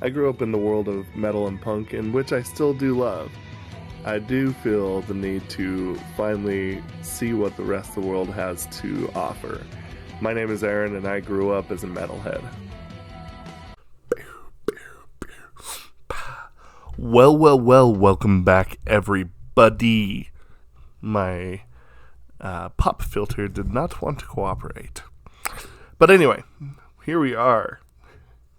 I grew up in the world of metal and punk, in which I still do love. I do feel the need to finally see what the rest of the world has to offer. My name is Aaron, and I grew up as a metalhead. Well, welcome back, everybody. My pop filter did not want to cooperate. But anyway, here we are,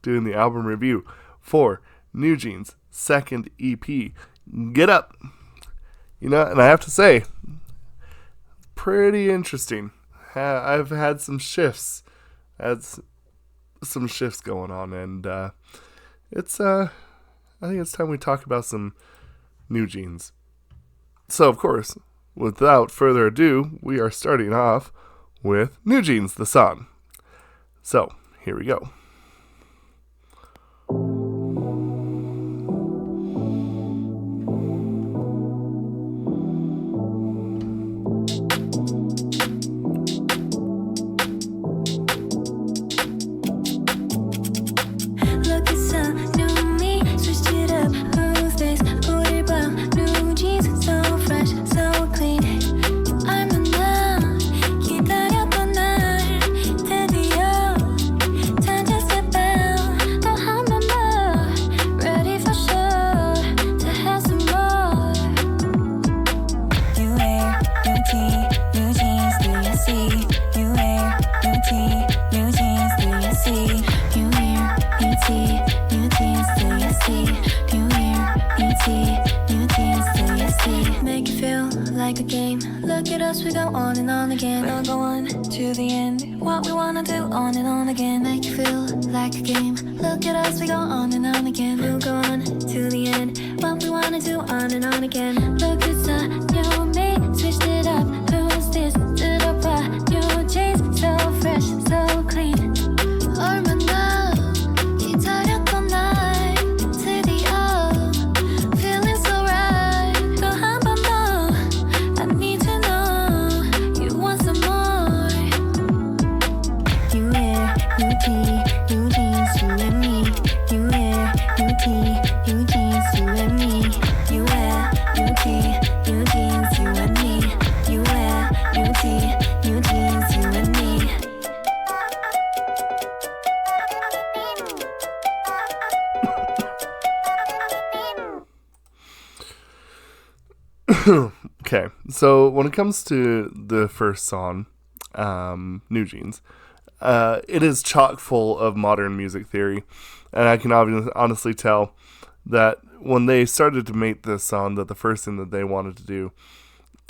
doing the album review for Newjeans' second EP, Get Up. You know, and I have to say, pretty interesting. I've had some shifts. Going on, and I think it's time we talk about some Newjeans. So, of course, without further ado, we are starting off with Newjeans, the song. So, here we go. Make it feel like a game. Look at us, we go on and on again. We'll go on to the end. What we wanna do on and on again. Make it feel like a game. Look at us, we go on and on again. We'll go on to the end. What we wanna do on and on again. Look at the new me, switched it up. Who's this? Did I buy new jeans? So fresh, so clean. 얼마나 기다렸던 날 드디어 feeling so right. 또 한 번 더 I need to know you want some more. You wear new tee, new jeans, you and me. You wear new tee, new jeans, you and me. You wear new tee, new jeans, you and me. You wear new tee, new jeans, you and me. Okay, so when it comes to the first song, Newjeans, it is chock full of modern music theory, and I can honestly tell that when they started to make this song, that the first thing that they wanted to do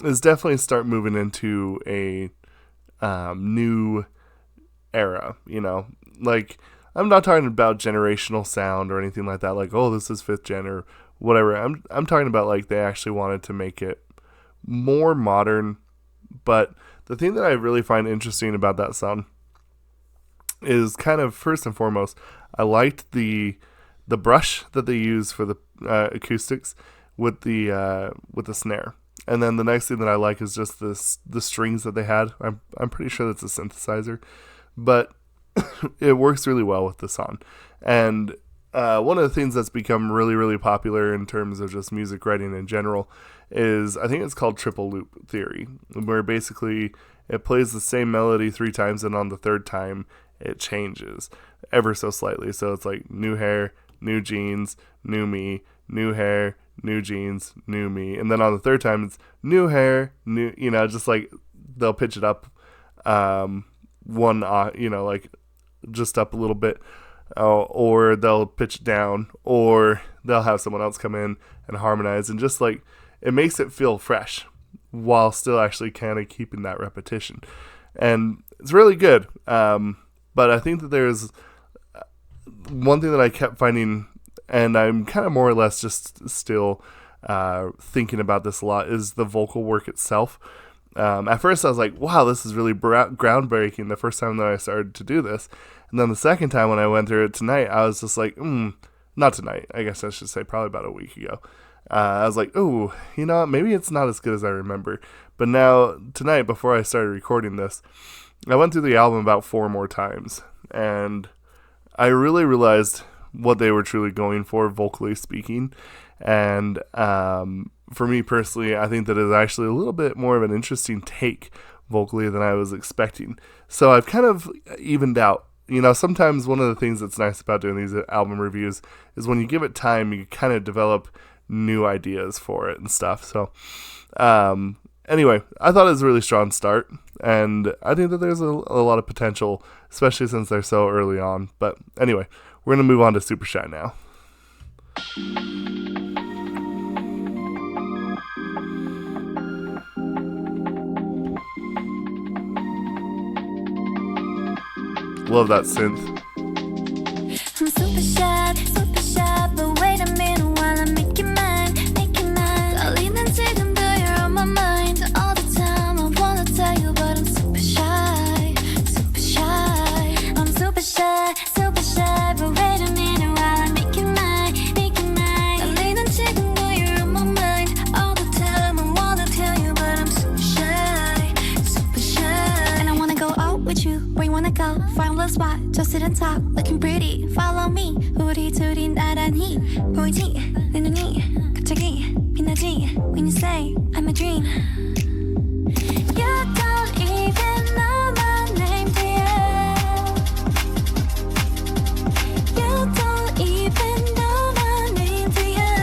is definitely start moving into a new era, you know? Like, I'm not talking about generational sound or anything like that, like, oh, this is 5th gen or whatever. I'm talking about, like, they actually wanted to make it more modern. But the thing that I really find interesting about that song is kind of, first and foremost, I liked the brush that they use for the acoustics with the snare. And then the next thing that I like is just the strings that they had. I'm pretty sure that's a synthesizer, but it works really well with the song. And one of the things that's become really, really popular in terms of just music writing in general is, I think it's called triple loop theory, where basically it plays the same melody 3 times, and on the 3rd time it changes ever so slightly. So it's like new hair, new jeans, new me, new hair, new jeans, new me. And then on the 3rd time it's new hair, new, you know, just like they'll pitch it up like just up a little bit. Or they'll pitch it down, or they'll have someone else come in and harmonize, and just like it makes it feel fresh while still actually kind of keeping that repetition, and it's really good. But I think that there's one thing that I kept finding, and I'm kind of more or less just still thinking about this a lot, is the vocal work itself. At first I was like, wow, this is really groundbreaking the first time that I started to do this. And then the second time when I went through it tonight, I was just like, not tonight. I guess I should say probably about a week ago. I was like, oh, you know, maybe it's not as good as I remember. But now, tonight, before I started recording this, I went through the album about 4 more times. And I really realized what they were truly going for, vocally speaking. And for me personally, I think that is actually a little bit more of an interesting take vocally than I was expecting. So I've kind of evened out. Sometimes one of the things that's nice about doing these album reviews is when you give it time, you kind of develop new ideas for it and stuff. So anyway, I thought it was a really strong start, and I think that there's a lot of potential, especially since they're so early on. But anyway, we're going to move on to Super Shy now. Love that synth. I'm super shy, but wait a minute while I make you mine. 떨리는 지금도 you're on my mind all the time. I wanna tell you, but I'm super shy. I'm super shy, but wait a minute while I make you mine. 떨리는 지금도 you're on my mind all the time. I wanna tell you, but I'm super shy. And I wanna go out with you. Where you wanna go? Find a little spot, just sit and talk, looking pretty. Follow me. 우리 둘이 나란히 보이지? 내 눈이 갑자기 빛나지? When you say I'm a dream. You don't even know my name, dear. You don't even know my name, dear.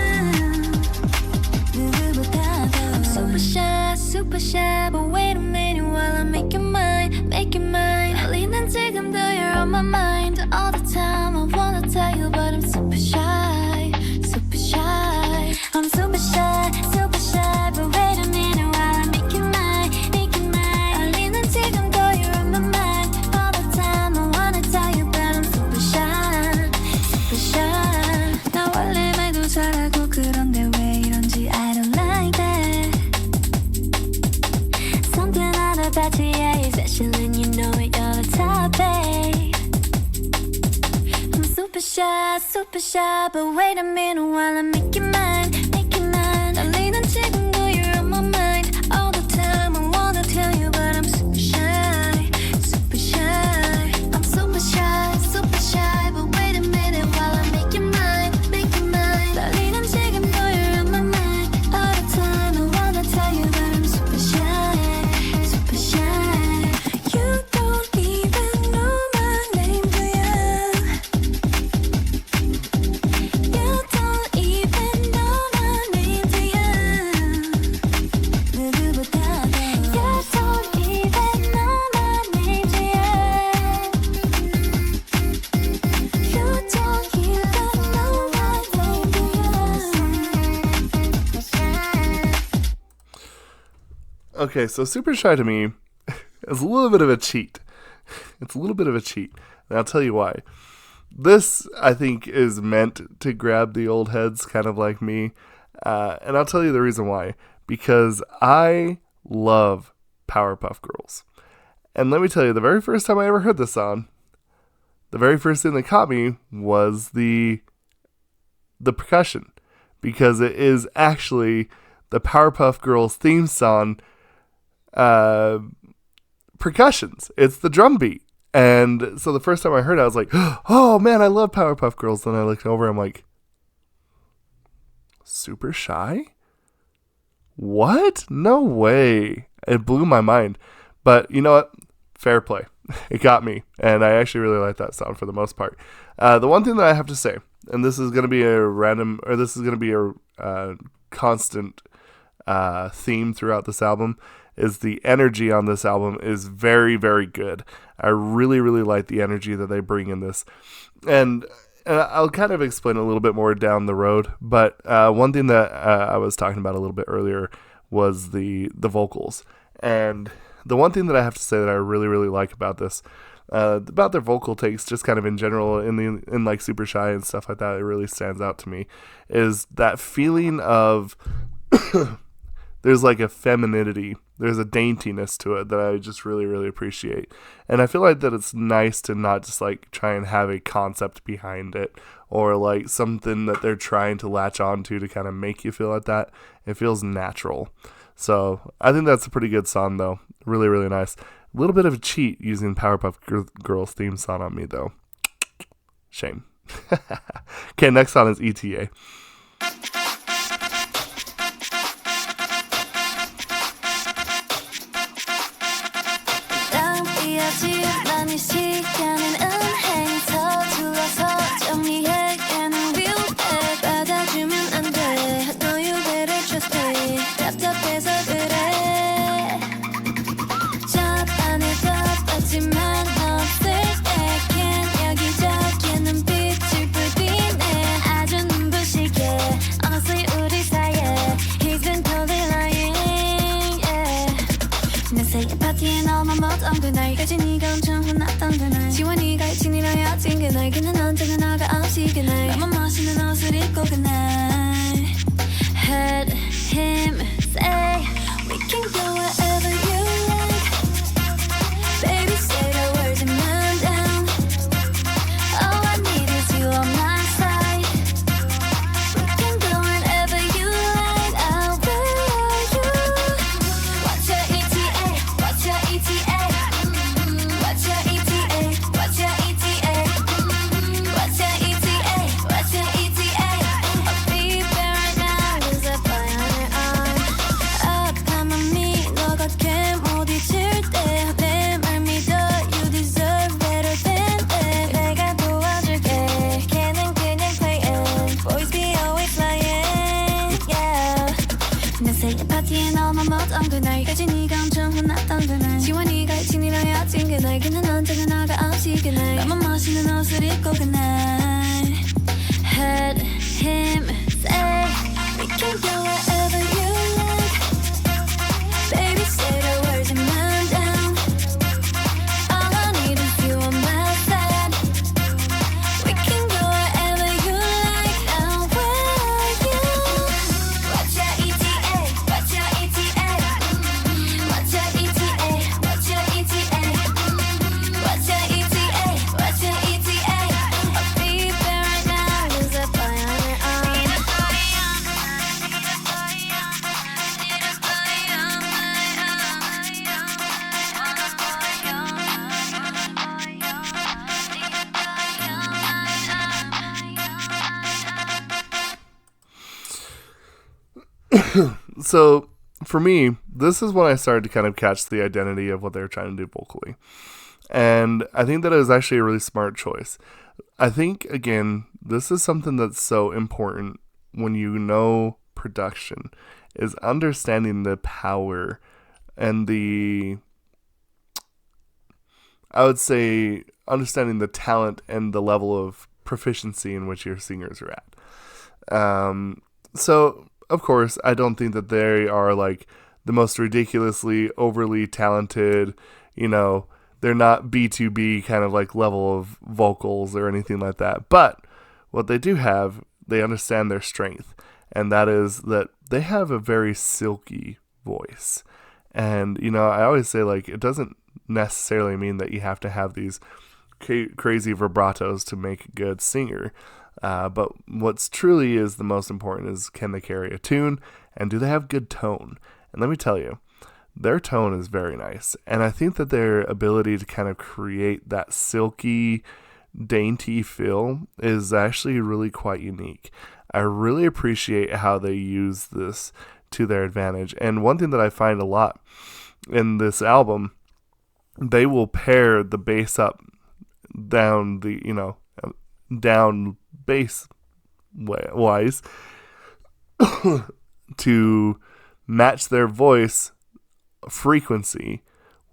누구보다도 I'm super shy, but wait a minute while I make you mine. 떨리는 지금도 you're on my mind all the time. I wanna tell you, but I'm super shy. I'm super shy, but wait a minute while I make you mine. 떨리는 지금도 you're on my mind all the time. I wanna tell you, but I'm super shy. 나 원래 말도 잘하고 그런데 왜 이런지 I don't like that. Something out about you, yeah, you're special and you know it, you're the top, babe. I'm super shy, but wait a minute while I make you mine. 떨리는 지금도 you're on my mind all the time. I wanna tell you, but I'm super shy. I'm super shy, but wait a minute while I make you mine. 떨리는 지금도 you're on my mind all the time. I wanna tell you, but I'm super shy. You don't even know my name, do you? You don't even know my name, do you? 누구보다도 You don't even know my name, do you? You don't even know my name, do you? Okay, so Super Shy to me is a little bit of a cheat. It's a little bit of a cheat, and I'll tell you why. This, I think, is meant to grab the old heads, kind of like me, and I'll tell you the reason why. Because I love Powerpuff Girls. And let me tell you, the very first time I ever heard this song, the very first thing that caught me was the percussion. Because it is actually the Powerpuff Girls theme song percussions. It's the drum beat. And so the first time I heard it, I was like, oh man, I love Powerpuff Girls. Then I looked over, I'm like, Super Shy? What? No way. It blew my mind. But you know what? Fair play. It got me. And I actually really like that song for the most part. The one thing that I have to say, and this is going to be a constant theme throughout this album, is the energy on this album is very, very good. I really, really like the energy that they bring in this. And I'll kind of explain a little bit more down the road, but one thing that I was talking about a little bit earlier was the vocals. And the one thing that I have to say that I really, really like about this, about their vocal takes, just kind of in general, in like Super Shy and stuff like that, it really stands out to me, is that feeling of there's like a femininity, there's a daintiness to it that I just really, really appreciate. And I feel like that it's nice to not just like try and have a concept behind it or like something that they're trying to latch onto to kind of make you feel like that. It feels natural. So I think that's a pretty good song though. Really, really nice. A little bit of a cheat using Powerpuff Girls theme song on me though. Shame. Okay, next song is ETA. 날까지 네가 엄청 혼났던 그날 지워 네가 잊힌 일하였진 그날 그는 언제나 나가 없이 그날 나만 멋있는 옷을 입고 그날 Heard him say We can go wherever you like Baby say the words and I'm down All I need is you on my side We can go wherever you like I'll follow you What's your ETA? What's your ETA? What's your ETA? What's your ETA? What's your ETA? What's your ETA? I'll be there right now with a boy on your arm 아파 맘이 너 곁에 못 잊을 때 내 말 믿어 You deserve better than that 내가 도와줄게 걔는 그냥 playing Boys be always lying Yeah 내 생일 파티에 너만 못한 그날까지 네가 엄청 혼났던 그날 지워 네가 잊힌 일하였진 그날 그는 언제나 나가 없이 그날 나만 멋있는 옷을 입고 그날 Heard him say We can go wherever you like Baby say the words and I'm down All I need is you on my side We can go wherever you like I'll wear you What's your ETA? What's your ETA? What's your ETA? What's your ETA? What's your ETA? What's your ETA? I'll be there right now with a boy on your arm So for me, this is when I started to kind of catch the identity of what they were trying to do vocally. And I think that it was actually a really smart choice. I think, again, this is something that's so important when you know production, is understanding the power and I would say, understanding the talent and the level of proficiency in which your singers are at. So, of course, I don't think that they are like the most ridiculously overly talented, they're not B2B kind of like level of vocals or anything like that. But what they do have, they understand their strength. And that is that they have a very silky voice. And, I always say like, it doesn't necessarily mean that you have to have these crazy vibratos to make a good singer. But what's truly is the most important is, can they carry a tune and do they have good tone? And let me tell you, their tone is very nice. And I think that their ability to kind of create that silky, dainty feel is actually really quite unique. I really appreciate how they use this to their advantage. And one thing that I find a lot in this album, they will pair the bass up down down bass wise to match their voice frequency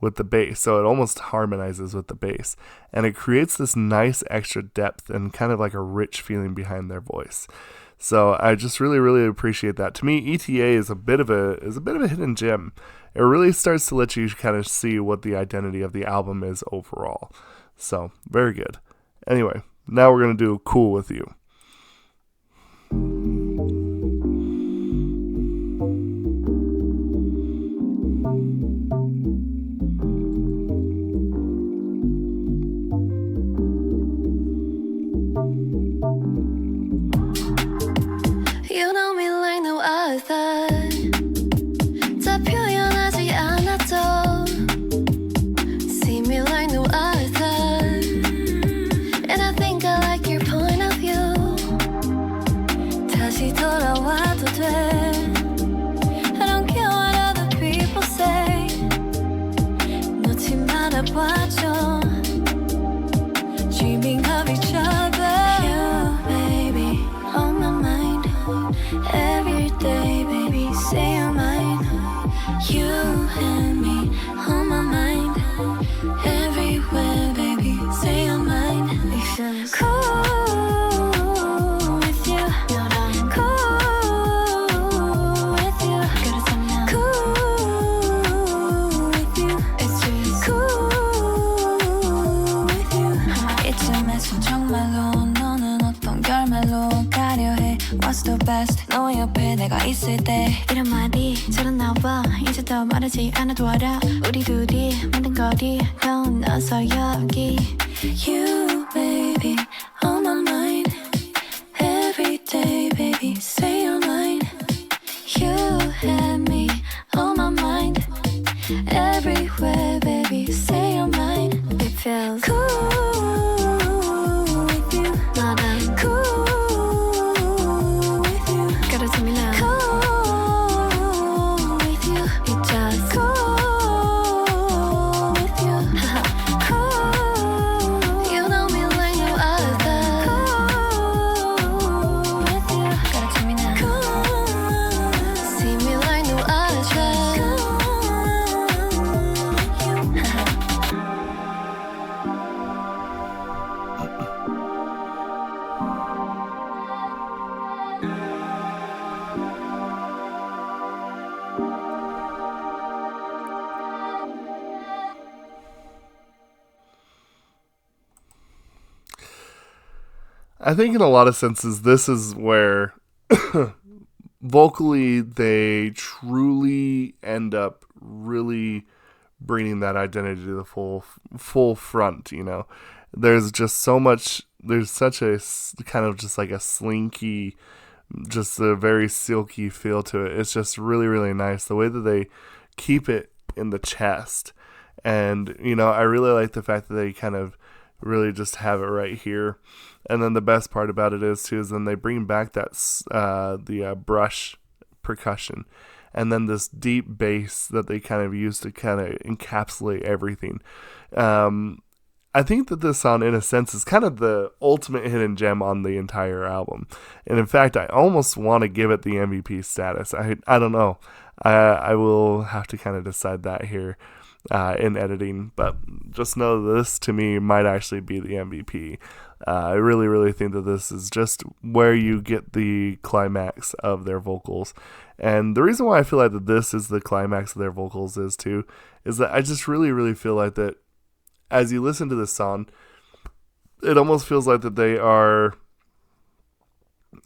with the bass, so it almost harmonizes with the bass, and it creates this nice extra depth and kind of like a rich feeling behind their voice. So I just really, really appreciate that. To me, ETA is a bit of a hidden gem. It really starts to let you kind of see what the identity of the album is overall. So very good. Anyway, now we're gonna do Cool With You. You know me like no other 다 표현하지 않아도 See me like no other And I think I like your point 다시 돌아와도 돼 I don't care what other people say 놓지 말아봐줘 Dreaming of each other You baby on my mind Every day baby say you're mine You and me on my mind Everywhere baby say you're mine It feels cool with you Cool with you Cool with you It's just cool with you 이쯤에서 정말로 너는 어떤 결말로 가려 해 What's the best 너 옆에 내가 있을 때 이런 말이 잘 나와 이제 더 말하지 않아도 알아 우리 둘이 만든 거리 태어나서 여기 You baby on my mind Every day baby say you're mine You and me on my mind Everywhere baby say you're mine It feels cool with you 나랑 cool with you Gotta tell me now Cool with you It just cool with you Cool You know me like no other Cool with you Gotta tell me now Cool See me like no other Cool with you I think in a lot of senses, this is where vocally they truly end up really bringing that identity to the full front, you know. There's just so much, there's such a kind of just like a slinky, just a very silky feel to it. It's just really, really nice. The way that they keep it in the chest. And, you know, I really like the fact that they kind of really just have it right here. And then the best part about it is then they bring back that the brush percussion, and then this deep bass that they kind of use to kind of encapsulate everything. I think that this song, in a sense, is kind of the ultimate hidden gem on the entire album. And in fact, I almost want to give it the MVP status. I don't know. I will have to kind of decide that here in editing, but just know this to me might actually be the MVP. I really, really think that this is just where you get the climax of their vocals. And the reason why I feel like that this is the climax of their vocals is that I just really, really feel like that as you listen to this song, it almost feels like that they are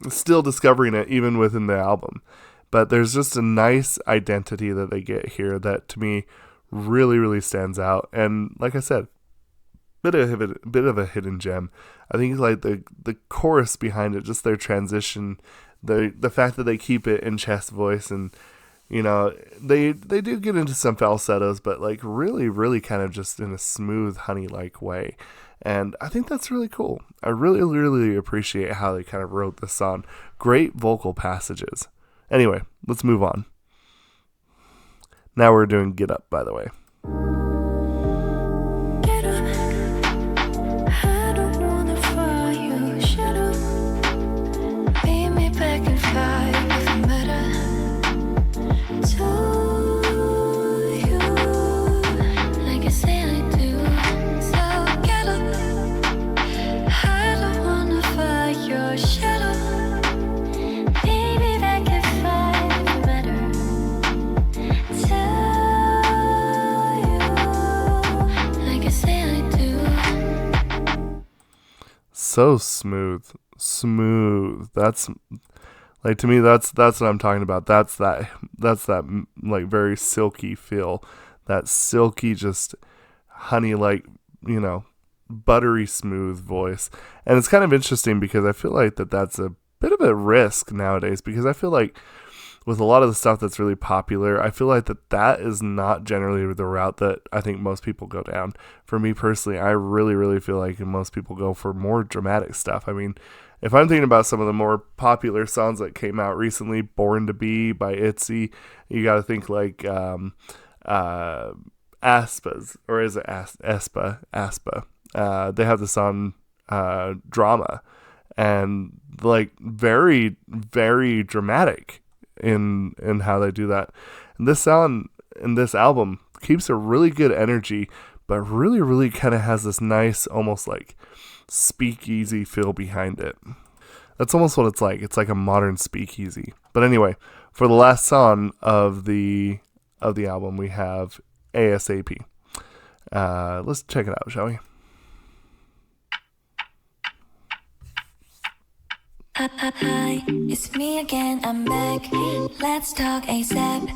still discovering it even within the album. But there's just a nice identity that they get here that to me really, really stands out. And like I said, bit of a hidden gem. I think like the chorus behind it, just their transition, the fact that they keep it in chest voice, and you know they do get into some falsettos, but like really, really kind of just in a smooth honey-like way. And I think that's really cool. I really, really appreciate how they kind of wrote this song. Great vocal passages. Anyway, let's move on. Now we're doing Get Up, by the way. Get up, I don't wanna follow you. Shut up, meet me back in 5 if it matter to you, like I say I do. So get up, I don't wanna follow your shadow. Meet me back at 5 if it matter to like I say I do. So smooth. That's like, to me, that's what I'm talking about. That's that like very silky feel, that silky, just honey, like, you know, buttery smooth voice. And it's kind of interesting because I feel like that's a bit of a risk nowadays, because I feel like with a lot of the stuff that's really popular, I feel like that is not generally the route that I think most people go down. For me personally, I really, really feel like most people go for more dramatic stuff. I mean, if I'm thinking about some of the more popular songs that came out recently, Born to Be by ITZY, you got to think like Aspa's, or is it Aspa? They have the song Drama, and like very, very dramatic in how they do that. And this sound in this album keeps a really good energy, but really, really kind of has this nice, almost like speakeasy feel behind it. That's almost what it's like. It's like a modern speakeasy. But anyway, for the last song of the album, we have ASAP. Let's check it out, shall we? Hi, it's me again, I'm back. Let's talk ASAP.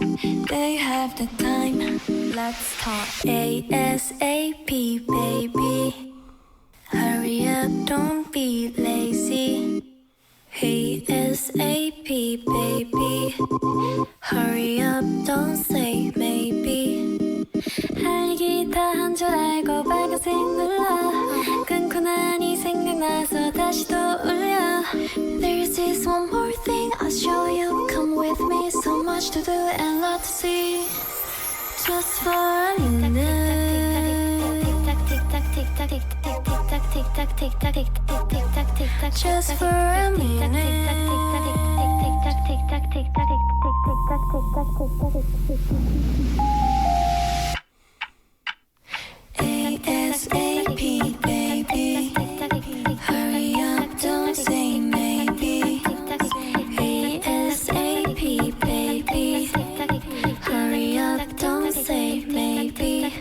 Do you have the time? Let's talk ASAP, baby. Hurry up, don't be lazy. ASAP, baby. Hurry up, don't say maybe. 할 얘기 다 한 줄 알고 빨간색 눌러. 끊고 나니 생각나서 다시 또 울려. There's this one more thing I'll show you. Come with me, so much to do and lot to see. Just for a minute. Just for a minute. ASAP, baby. Hurry up, don't say maybe. ASAP, baby. Hurry up, don't say maybe.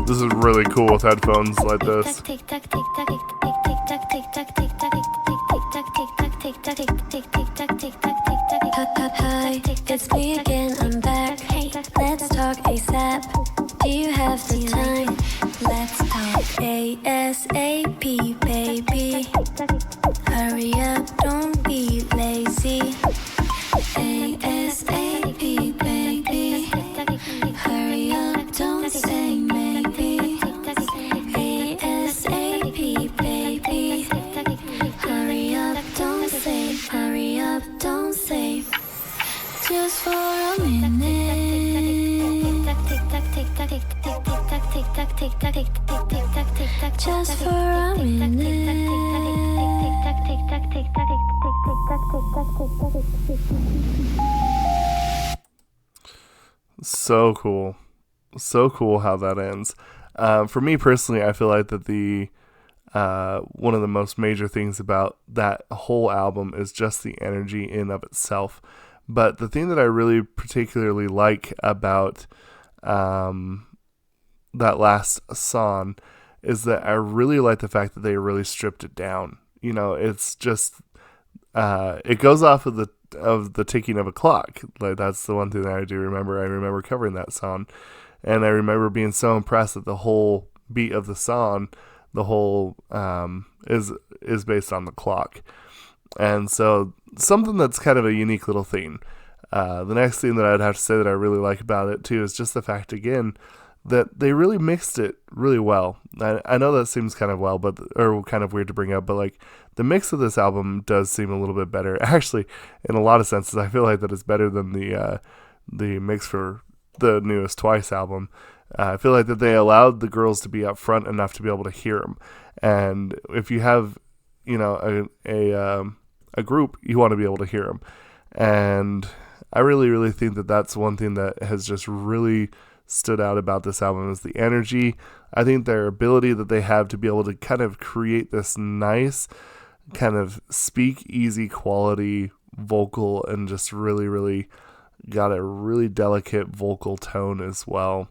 This is really cool with headphones like this. Hi, it's me again, I'm back. Let's talk ASAP. Do you have the time? Let's talk ASAP, baby. Hurry up, don't be lazy. ASAP, baby. Hurry up, don't say maybe. ASAP, baby. Hurry up, don't say. Hurry up, don't say. Just for a minute. Just for a minute. So cool. So cool how that ends. For me personally, I feel like that the one of the most major things about that whole album is just the energy in of itself. But the thing that I really particularly like about that last song is that I really like the fact that they really stripped it down. You know, it's just it goes off of the ticking of a clock. Like, that's the one thing that I do remember. I remember covering that song, and I remember being so impressed that the whole beat of the song, the whole is based on the clock. And so something that's kind of a unique little thing. The next thing that I'd have to say that I really like about it too is just the fact, again, that they really mixed it really well. I know that seems kind of kind of weird to bring up, but like the mix of this album does seem a little bit better. Actually, in a lot of senses, I feel like that it's better than the mix for the newest Twice album. I feel like that they allowed the girls to be up front enough to be able to hear them. And if you have, you know, a group, you want to be able to hear them. And I really, really think that that's one thing that has just really stood out about this album is the energy. I think their ability that they have to be able to kind of create this nice kind of speak-easy quality vocal, and just really, really got a really delicate vocal tone as well.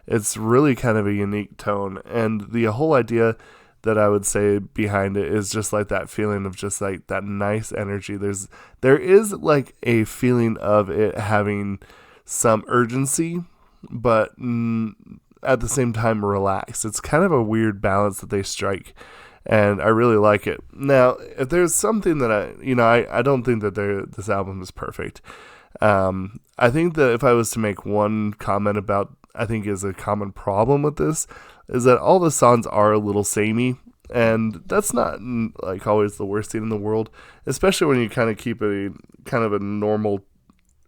It's really kind of a unique tone, and the whole idea that I would say behind it is just like that feeling of just like that nice energy. There is like a feeling of it having some urgency, but at the same time relaxed. It's kind of a weird balance that they strike. and I really like it. Now, if there's something that I don't think that this album is perfect. I think that if I was to make one comment about, I think is a common problem with this, is that all the songs are a little samey, and that's not like always the worst thing in the world, especially when you kind of keep a kind of a normal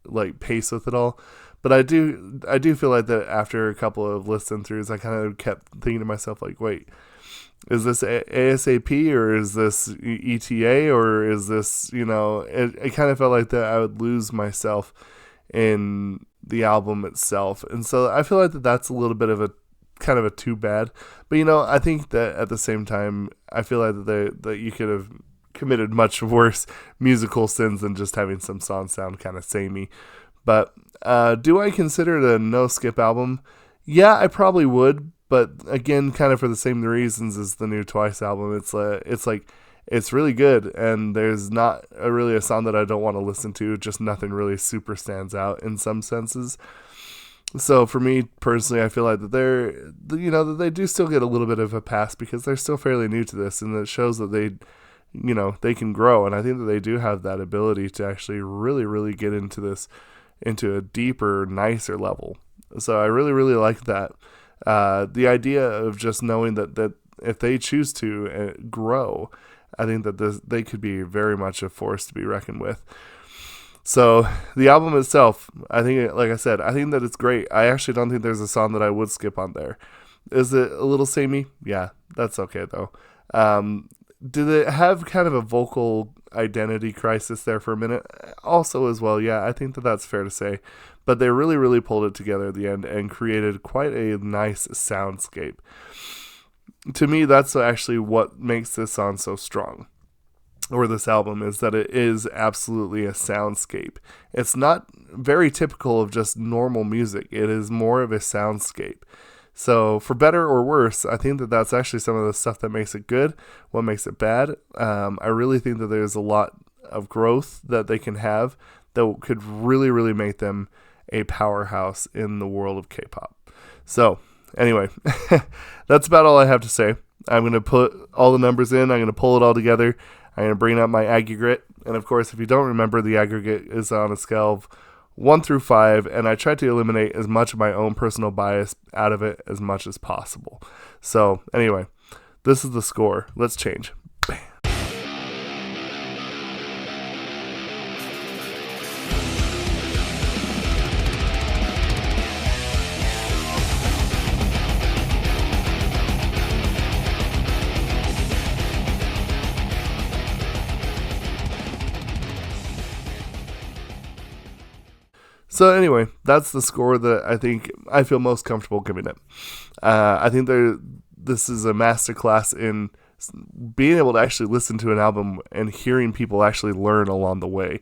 like pace with it all. But I do feel like that after a couple of listen throughs, I kind of kept thinking to myself like, wait, is this ASAP or is this ETA or is this, it kind of felt like that I would lose myself in the album itself. And so I feel like that's a little bit of a kind of a too bad. But, I think that at the same time, I feel like that you could have committed much worse musical sins than just having some songs sound kind of samey. But do I consider it a no-skip album? Yeah, I probably would. But again, kind of for the same reasons as the new Twice album, it's really good, and there's not really a song that I don't want to listen to. Just nothing really super stands out in some senses. So for me personally, I feel like that that they do still get a little bit of a pass because they're still fairly new to this, and it shows that they can grow, and I think that they do have that ability to actually really, really get into this into a deeper, nicer level. So I really, really like that. The idea of just knowing that if they choose to grow, I think that they could be very much a force to be reckoned with. So the album itself, I think, like I said, I think that it's great. I actually don't think there's a song that I would skip on there. Is it a little samey? Yeah, that's okay though. Did it have kind of a vocal identity crisis there for a minute? Also as well, yeah, I think that that's fair to say. But they really, really pulled it together at the end and created quite a nice soundscape. To me, that's actually what makes this song so strong, or this album, is that it is absolutely a soundscape. It's not very typical of just normal music. It is more of a soundscape. So for better or worse, I think that that's actually some of the stuff that makes it good, what makes it bad. I really think that there's a lot of growth that they can have that could really, really make them a powerhouse in the world of K-pop. So anyway, that's about all I have to say. I'm going to put all the numbers in. I'm going to pull it all together. I'm going to bring up my aggregate. And of course, if you don't remember, the aggregate is on a scale of 1 through 5, and I tried to eliminate as much of my own personal bias out of it as much as possible. So anyway, this is the score. Let's change. Bam. So anyway, that's the score that I feel most comfortable giving it. I think this is a masterclass in being able to actually listen to an album and hearing people actually learn along the way.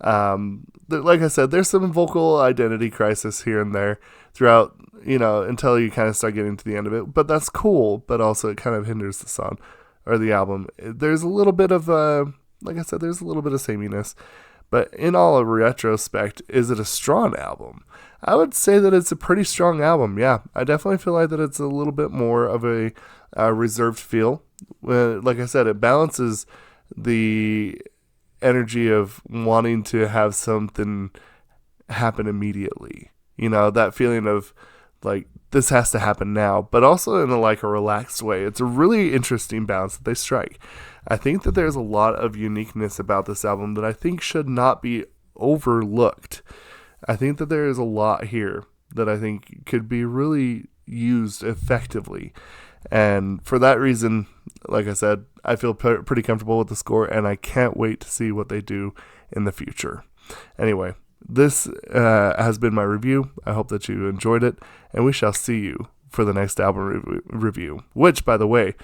Like I said, there's some vocal identity crisis here and there throughout, until you kind of start getting to the end of it. But that's cool, but also it kind of hinders the song or the album. There's a little bit of, like I said, there's a little bit of sameness. But in all retrospect, is it a strong album? I would say that it's a pretty strong album, yeah. I definitely feel like that it's a little bit more of a reserved feel. Like I said, it balances the energy of wanting to have something happen immediately. That feeling of, like, this has to happen now, but also in a relaxed way. It's a really interesting balance that they strike. I think that there's a lot of uniqueness about this album that I think should not be overlooked. I think that there is a lot here that I think could be really used effectively. And for that reason, like I said, I feel pretty comfortable with the score, and I can't wait to see what they do in the future. Anyway, this has been my review. I hope that you enjoyed it, and we shall see you for the next album review, which, by the way,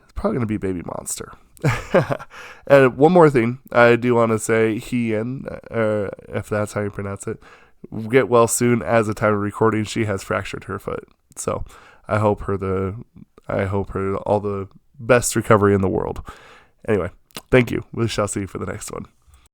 is probably going to be Baby Monster. And one more thing, I do want to say Hien, if that's how you pronounce it, get well soon. As the time of recording, she has fractured her foot. So I hope her all the best recovery in the world. Anyway, thank you. We shall see you for the next one.